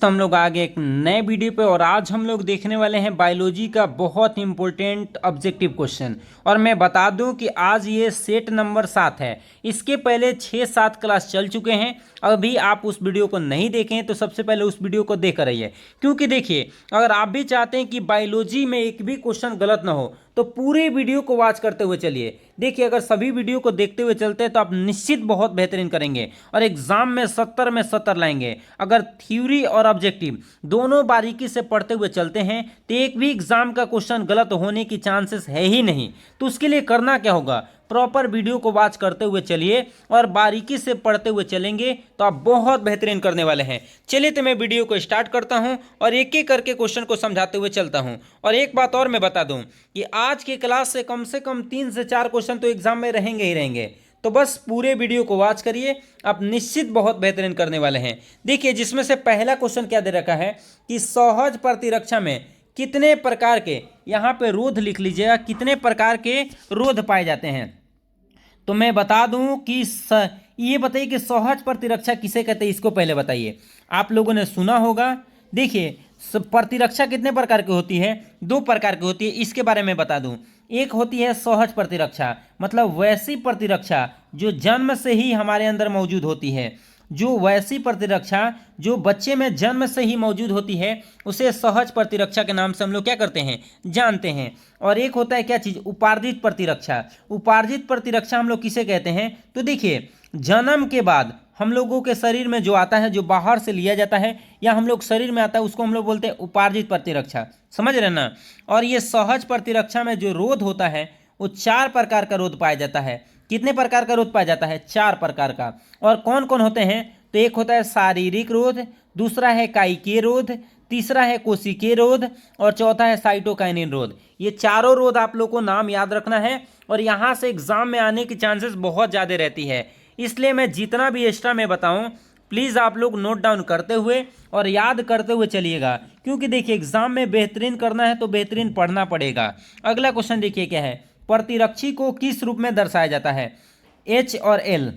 तो हम लोग आ गए एक नए वीडियो पे और आज हम लोग देखने वाले हैं बायोलॉजी का बहुत इंपॉर्टेंट ऑब्जेक्टिव क्वेश्चन। और मैं बता दूं कि आज ये सेट नंबर 7 है। इसके पहले 6-7 क्लास चल चुके हैं। अभी आप उस वीडियो को नहीं देखें तो सबसे पहले उस वीडियो को देख रहिए, क्योंकि देखिए अगर आप भी चाहते हैं कि बायोलॉजी में एक भी क्वेश्चन गलत ना हो तो पूरे वीडियो को वॉच करते हुए चलिए। देखिए अगर सभी वीडियो को देखते हुए चलते हैं तो आप निश्चित बहुत बेहतरीन करेंगे और एग्जाम में 70 में 70 लाएंगे। अगर थ्योरी और ऑब्जेक्टिव दोनों बारीकी से पढ़ते हुए चलते हैं तो एक भी एग्जाम का क्वेश्चन गलत होने की चांसेस है ही नहीं। तो उसके लिए करना क्या होगा, प्रॉपर वीडियो को वॉच करते हुए चलिए और बारीकी से पढ़ते हुए चलेंगे तो आप बहुत बेहतरीन करने वाले हैं। चलिए तो मैं वीडियो को स्टार्ट करता हूं और एक एक करके क्वेश्चन को समझाते हुए चलता हूं। और एक बात और मैं बता दूं कि आज की क्लास से कम 3 से 4 क्वेश्चन तो एग्जाम में रहेंगे ही रहेंगे। तो बस पूरे वीडियो को वॉच करिए, आप निश्चित बहुत बेहतरीन करने वाले हैं। देखिए जिसमें से पहला क्वेश्चन क्या दे रखा है कि सहज प्रतिरक्षा में कितने प्रकार के, यहाँ पे रोध लिख लीजिएगा, कितने प्रकार के रोध पाए जाते हैं। तो मैं बता दूं कि ये बताइए कि सहज प्रतिरक्षा किसे कहते हैं, इसको पहले बताइए। आप लोगों ने सुना होगा। देखिए प्रतिरक्षा कितने प्रकार की होती है, 2 प्रकार की होती है। इसके बारे में बता दूं, एक होती है सहज प्रतिरक्षा, मतलब वैसी प्रतिरक्षा जो जन्म से ही हमारे अंदर मौजूद होती है। जो वैसी प्रतिरक्षा जो बच्चे में जन्म से ही मौजूद होती है उसे सहज प्रतिरक्षा के नाम से हम लोग क्या करते हैं, जानते हैं। और एक होता है क्या चीज़, उपार्जित प्रतिरक्षा। उपार्जित प्रतिरक्षा हम लोग किसे कहते हैं, तो देखिए जन्म के बाद हम लोगों के शरीर में जो आता है, जो बाहर से लिया जाता है या हम लोग शरीर में आता है, उसको हम लोग बोलते हैं उपार्जित प्रतिरक्षा। समझ रहे ना। और ये सहज प्रतिरक्षा में जो रोध होता है वो 4 प्रकार का रोध पाया जाता है। कितने प्रकार का रोध पाया जाता है, 4 प्रकार का। और कौन कौन होते हैं, तो एक होता है शारीरिक रोध, दूसरा है कायिकीय रोध, तीसरा है कोशिकीय रोध और चौथा है साइटोकाइनिन रोध। ये चारों रोध आप लोग को नाम याद रखना है और यहाँ से एग्जाम में आने की चांसेस बहुत ज़्यादा रहती है। इसलिए मैं जितना भी एक्स्ट्रा मैं बताऊँ प्लीज़ आप लोग नोट डाउन करते हुए और याद करते हुए चलिएगा, क्योंकि देखिए एग्जाम में बेहतरीन करना है तो बेहतरीन पढ़ना पड़ेगा। अगला क्वेश्चन देखिए क्या है, प्रतिरक्षी को किस रूप में दर्शाया जाता है, H और L,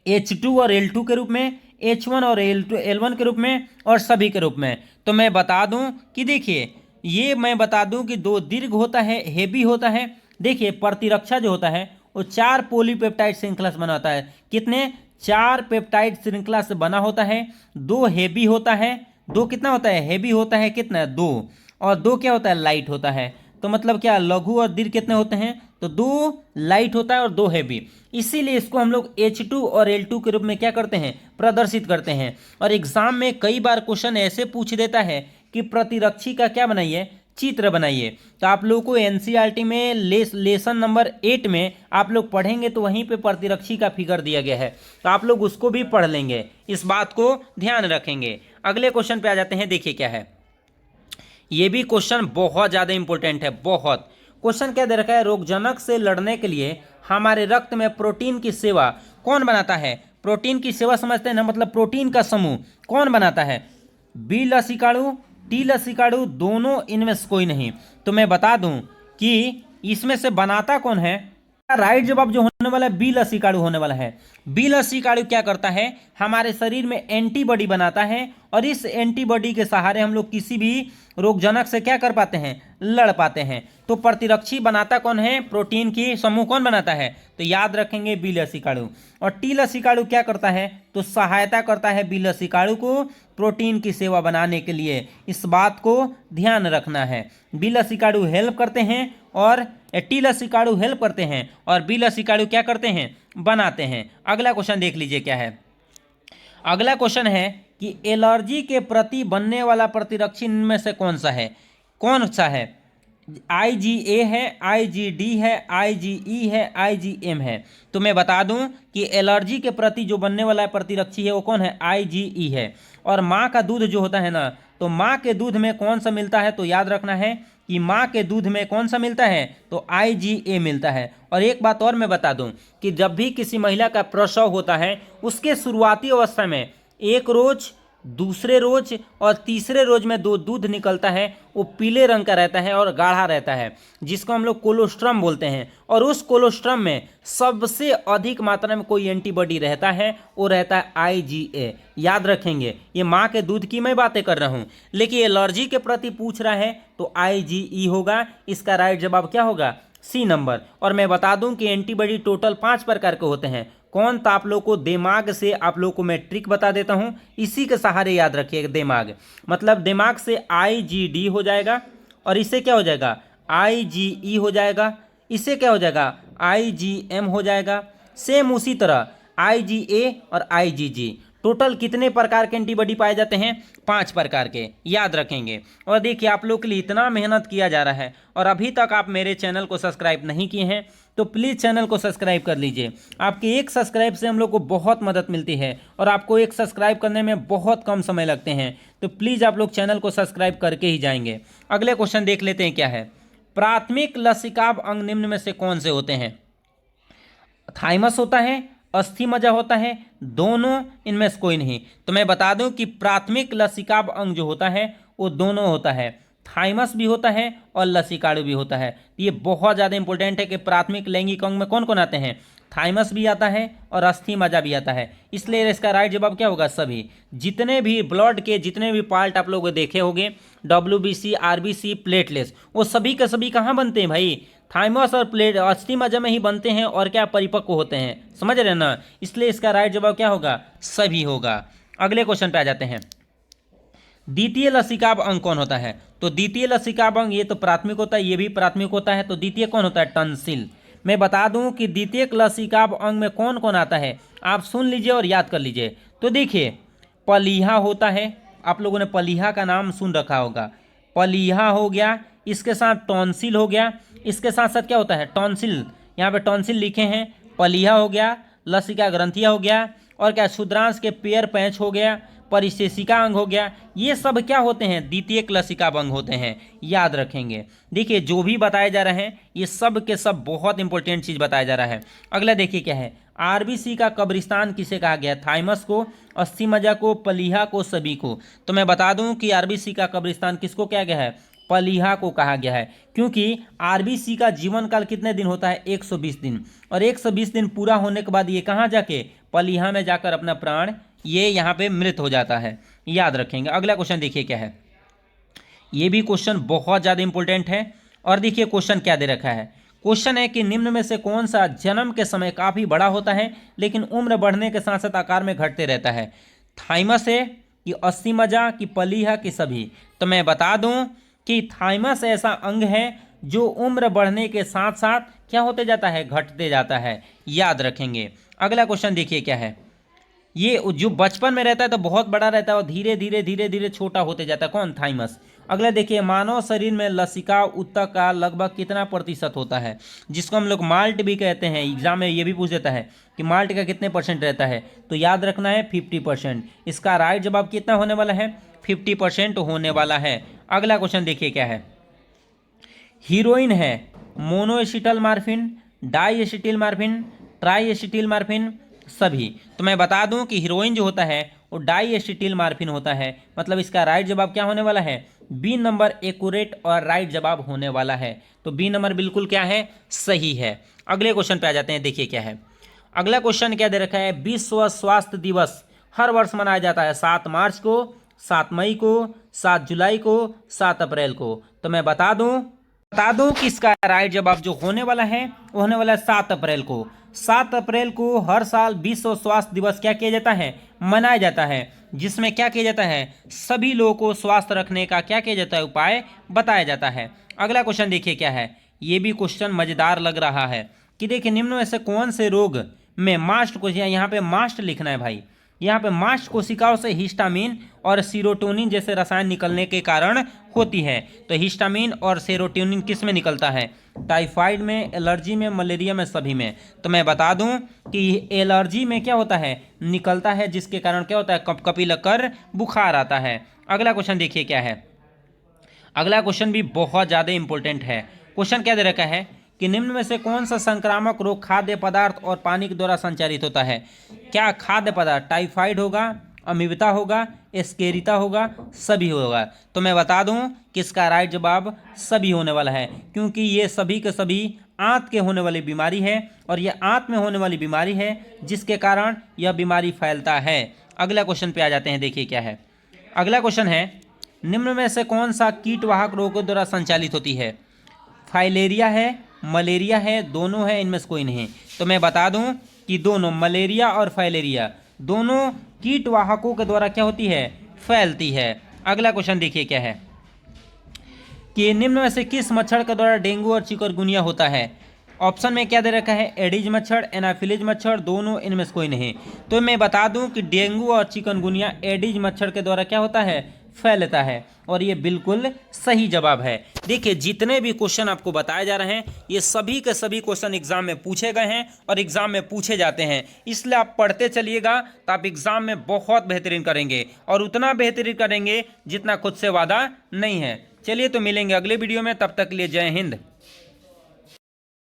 H2 और L2 के रूप में, H1 और L1 के रूप में और सभी के रूप में। तो मैं बता दूं कि देखिए ये मैं बता दूं कि 2 दीर्घ होता है, हेवी होता है। देखिए प्रतिरक्षा जो होता है वो 4 पॉलीपेप्टाइड श्रृंखला से बना होता है। कितने, 4 पेप्टाइड श्रृंखला से बना होता है। 2 हेवी होता है, 2 कितना होता है, हेवी होता है कितना, 2, और 2 क्या होता है, लाइट होता है। तो मतलब क्या, लघु और दीर्घ कितने होते हैं, तो 2 लाइट होता है और 2 हैवी। इसीलिए इसको हम लोग H2 और L2 के रूप में क्या करते हैं, प्रदर्शित करते हैं। और एग्जाम में कई बार क्वेश्चन ऐसे पूछ देता है कि प्रतिरक्षी का क्या बनाइए, चित्र बनाइए। तो आप लोगों को एनसीईआरटी में लेसन नंबर 8 में आप लोग पढ़ेंगे तो वहीं पे प्रतिरक्षी का फिगर दिया गया है, तो आप लोग उसको भी पढ़ लेंगे, इस बात को ध्यान रखेंगे। अगले क्वेश्चन पे आ जाते हैं। देखिए क्या है, ये भी क्वेश्चन बहुत ज़्यादा इंपॉर्टेंट है, बहुत। क्वेश्चन क्या दे रखा है, रोगजनक से लड़ने के लिए हमारे रक्त में प्रोटीन की सेवा कौन बनाता है। प्रोटीन की सेवा समझते हैं ना, मतलब प्रोटीन का समूह कौन बनाता है, बी लसीकाणु, टी लसीकाणु, दोनों इनमें से कोई नहीं। तो मैं बता दूं कि इसमें से बनाता कौन है, राइट जवाब जो होने वाला है बी लसीकाणु होने वाला है। बी लसीकाणु क्या करता है, हमारे शरीर में एंटीबॉडी बनाता है और इस एंटीबॉडी के सहारे हम लोग किसी भी रोगजनक से क्या कर पाते हैं, लड़ पाते हैं। तो प्रतिरक्षी बनाता कौन है, प्रोटीन की समूह कौन बनाता है, तो याद रखेंगे बी लसीकाणु। और टी लसीकाणु क्या करता है, तो सहायता करता है बी लसीकाणु को प्रोटीन की सेवा बनाने के लिए, इस बात को ध्यान रखना है। बी लसीकाणु हेल्प करते हैं और टी लसीकाणु हेल्प करते हैं और बी लसीकाणु क्या करते हैं, बनाते हैं। अगला क्वेश्चन देख लीजिए क्या है। अगला क्वेश्चन है कि एलर्जी के प्रति बनने वाला प्रतिरक्षी इनमें से कौन सा है, कौन सा है, IgA है, IgD है, IgE है, IgM है। तो मैं बता दूं कि एलर्जी के प्रति जो बनने वाला प्रतिरक्षी है वो कौन है, IgE है। और माँ का दूध जो होता है ना, तो माँ के दूध में कौन सा मिलता है, तो याद रखना है कि माँ के दूध में कौन सा मिलता है, तो IgA मिलता है। और एक बात और मैं बता दूं कि जब भी किसी महिला का प्रसव होता है उसके शुरुआती अवस्था में 1 रोज दूसरे रोज और तीसरे रोज में दो दूध निकलता है, वो पीले रंग का रहता है और गाढ़ा रहता है, जिसको हम लोग कोलोस्ट्रम बोलते हैं। और उस कोलोस्ट्रम में सबसे अधिक मात्रा में कोई एंटीबॉडी रहता है, वो रहता है IgA। याद रखेंगे, ये माँ के दूध की मैं बातें कर रहा हूँ, लेकिन एलर्जी के प्रति पूछ रहा है तो IgE होगा। इसका राइट जवाब क्या होगा? C number. और मैं बता दूं कि एंटीबॉडी टोटल 5 प्रकार के होते हैं। कौन? तो आप लोग को दिमाग से आप लोग को मैं ट्रिक बता देता हूं, इसी के सहारे याद रखिएगा। दिमाग मतलब दिमाग से IgD हो जाएगा, और इससे क्या हो जाएगा? IgE हो जाएगा। इससे क्या हो जाएगा? IgM हो जाएगा। सेम उसी तरह IgA और IgG। टोटल कितने प्रकार के एंटीबॉडी पाए जाते हैं? 5 प्रकार के, याद रखेंगे। और देखिए, आप लोग के लिए इतना मेहनत किया जा रहा है और अभी तक आप मेरे चैनल को सब्सक्राइब नहीं किए हैं तो प्लीज़ चैनल को सब्सक्राइब कर लीजिए। आपके एक सब्सक्राइब से हम लोग को बहुत मदद मिलती है और आपको एक सब्सक्राइब करने में बहुत कम समय लगते हैं, तो प्लीज़ आप लोग चैनल को सब्सक्राइब करके ही जाएंगे। अगले क्वेश्चन देख लेते हैं क्या है। प्राथमिक लसिकाभ अंग निम्न में से कौन से होते हैं? थाइमस होता है, अस्थि मज्जा होता है, दोनों, इनमें से कोई नहीं। तो मैं बता दूं कि प्राथमिक लसिकाभ अंग जो होता है वो दोनों होता है, थाइमस भी होता है और लसिकाणु भी होता है। ये बहुत ज़्यादा इंपॉर्टेंट है कि प्राथमिक लैंगिक अंग में कौन कौन आते हैं? थाइमस भी आता है और अस्थि मज्जा भी आता है। इसलिए इसका राइट जवाब क्या होगा? सभी। जितने भी ब्लड के जितने भी पार्ट आप लोग देखे होंगे, WBC, RBC, प्लेटलेट्स, वो सभी के सभी कहाँ बनते हैं भाई? थाइमस और अस्थि मज्जा में ही बनते हैं और क्या परिपक्व होते हैं, समझ रहे ना? इसलिए इसका राइट जवाब क्या होगा? सभी होगा। अगले क्वेश्चन पे आ जाते हैं। द्वितीय लसिकाभ अंग कौन होता है? तो द्वितीय लसिकाभ अंग ये तो प्राथमिक होता है, ये भी प्राथमिक होता है, तो द्वितीय कौन होता है? टंसिल। मैं बता दूं कि द्वितीय लसिकाभ अंग में कौन कौन आता है, आप सुन लीजिए और याद कर लीजिए। तो देखिए, पलीहा होता है, आप लोगों ने पलीहा का नाम सुन रखा होगा। पलीहा हो गया, इसके साथ टॉन्सिल हो गया, इसके साथ साथ क्या होता है? टॉन्सिल, यहाँ पे टॉन्सिल लिखे हैं। पलीहा हो गया, लसिका ग्रंथिया हो गया, और क्या शुद्रांश के पैर पैंच हो गया, परिशेषिका अंग हो गया। ये सब क्या होते हैं? द्वितीय लसिकाभ अंग होते हैं, याद रखेंगे। देखिए, जो भी बताए जा रहे हैं ये सब के सब बहुत इंपॉर्टेंट चीज़ बताया जा रहा है। अगला देखिए क्या है। RBC का कब्रिस्तान किसे कहा गया? थाइमस को, अस्थि मज्जा को, पलीहा को, सभी को। तो मैं बता दूं कि RBC का कब्रिस्तान किसको कहा गया है? पलीहा को कहा गया है, क्योंकि RBC का जीवन काल कितने दिन होता है? 120 दिन। और 120 दिन पूरा होने के बाद ये कहाँ जाके? पलीहा में जाकर अपना प्राण ये यहाँ पे मृत हो जाता है, याद रखेंगे। अगला क्वेश्चन देखिए क्या है। ये भी क्वेश्चन बहुत ज़्यादा इंपॉर्टेंट है। और देखिए क्वेश्चन क्या दे रखा है। क्वेश्चन है कि निम्न में से कौन सा जन्म के समय काफ़ी बड़ा होता है लेकिन उम्र बढ़ने के साथ साथ आकार में घटते रहता है? थाइमस है कि अस्थि मज्जा कि पलीहा कि सभी? तो मैं बता दूं कि थाइमस ऐसा अंग है जो उम्र बढ़ने के साथ साथ क्या होते जाता है? घटते जाता है, याद रखेंगे। अगला क्वेश्चन देखिए क्या है। ये जो बचपन में रहता है तो बहुत बड़ा रहता है और धीरे धीरे धीरे धीरे छोटा होते जाता है। कौन? थाइमस। अगला देखिए, मानव शरीर में लसिका ऊतक का लगभग कितना प्रतिशत होता है? जिसको हम लोग माल्ट भी कहते हैं। एग्जाम में ये भी पूछ देता है कि माल्ट का कितने % रहता है, तो याद रखना है 50%। इसका राइट जवाब कितना होने वाला है? 50% होने वाला है। अगला क्वेश्चन देखिए क्या है। हीरोइन है मोनोएसिटल मार्फिन, डाईएसिटिल मार्फिन, ट्राईएसिटिल मार्फिन, सभी? तो मैं बता दूं कि हीरोइन जो होता है वो डाईएसिटिल मार्फिन होता है। मतलब इसका राइट जवाब क्या होने वाला है? बी नंबर एक्यूरेट और राइट जवाब होने वाला है। तो बी नंबर बिल्कुल क्या है? सही है। अगले क्वेश्चन पे आ जाते हैं। देखिए क्या है। अगला क्वेश्चन क्या दे रखा है। विश्व स्वास्थ्य दिवस हर वर्ष मनाया जाता है 7 मार्च को, 7 मई को, 7 जुलाई को, 7 अप्रैल को। तो मैं बता दूं कि इसका राइट जवाब जो होने वाला है वो होने वाला है 7 अप्रैल को। 7 अप्रैल को हर साल विश्व स्वास्थ्य दिवस क्या किया जाता है? मनाया जाता है, जिसमें क्या किया जाता है? सभी लोगों को स्वस्थ रखने का क्या किया जाता है? उपाय बताया जाता है। अगला क्वेश्चन देखिए क्या है। ये भी क्वेश्चन मजेदार लग रहा है कि देखिए, निम्न में से कौन से रोग में मास्ट कोशिकाएं, यहाँ पे मास्ट लिखना है भाई, यहाँ पे मास्ट कोशिकाओं से हिस्टामिन और सीरोटोनिन जैसे रसायन निकलने के कारण होती है। तो हिस्टामिन और सेरोटोनिन किस में निकलता है? टाइफाइड में, एलर्जी में, मलेरिया में, सभी में। तो मैं बता दूं कि एलर्जी में क्या होता है? निकलता है, जिसके कारण क्या होता है? कपकपी लगकर बुखार आता है। अगला क्वेश्चन देखिए क्या है। अगला क्वेश्चन भी बहुत ज़्यादा इंपॉर्टेंट है। क्वेश्चन क्या दे रखा है कि निम्न में से कौन सा संक्रामक रोग खाद्य पदार्थ और पानी के द्वारा संचारित होता है? क्या खाद्य पदार्थ? टाइफाइड होगा, अमीबता होगा, एस्केरिता होगा, सभी होगा। तो मैं बता दूं कि इसका राइट जवाब सभी होने वाला है, क्योंकि ये सभी के सभी आंत के होने वाली बीमारी है और यह आंत में होने वाली बीमारी है जिसके कारण यह बीमारी फैलता है। अगला क्वेश्चन पे आ जाते हैं, देखिए क्या है। अगला क्वेश्चन है, निम्न में से कौन सा कीटवाहक रोगों द्वारा संचालित होती है? फाइलेरिया है, मलेरिया है, दोनों है, इनमें से कोई नहीं। तो मैं बता दूं कि दोनों, मलेरिया और फाइलेरिया दोनों कीटवाहकों के द्वारा क्या होती है? फैलती है। अगला क्वेश्चन देखिए क्या है कि निम्न में से किस मच्छर के द्वारा डेंगू और चिकनगुनिया होता है? ऑप्शन में क्या दे रखा है? एडिज मच्छर, एनाफिलीज मच्छर, दोनों, इनमें से कोई नहीं। तो मैं बता दूं कि डेंगू और चिकनगुनिया एडिज मच्छर के द्वारा क्या होता है? फैलता है, और ये बिल्कुल सही जवाब है। देखिए, जितने भी क्वेश्चन आपको बताए जा रहे हैं ये सभी के सभी क्वेश्चन एग्जाम में पूछे गए हैं और एग्जाम में पूछे जाते हैं, इसलिए आप पढ़ते चलिएगा तो आप एग्जाम में बहुत बेहतरीन करेंगे, और उतना बेहतरीन करेंगे जितना खुद से वादा नहीं है। चलिए, तो मिलेंगे अगले वीडियो में, तब तक के लिए जय हिंद।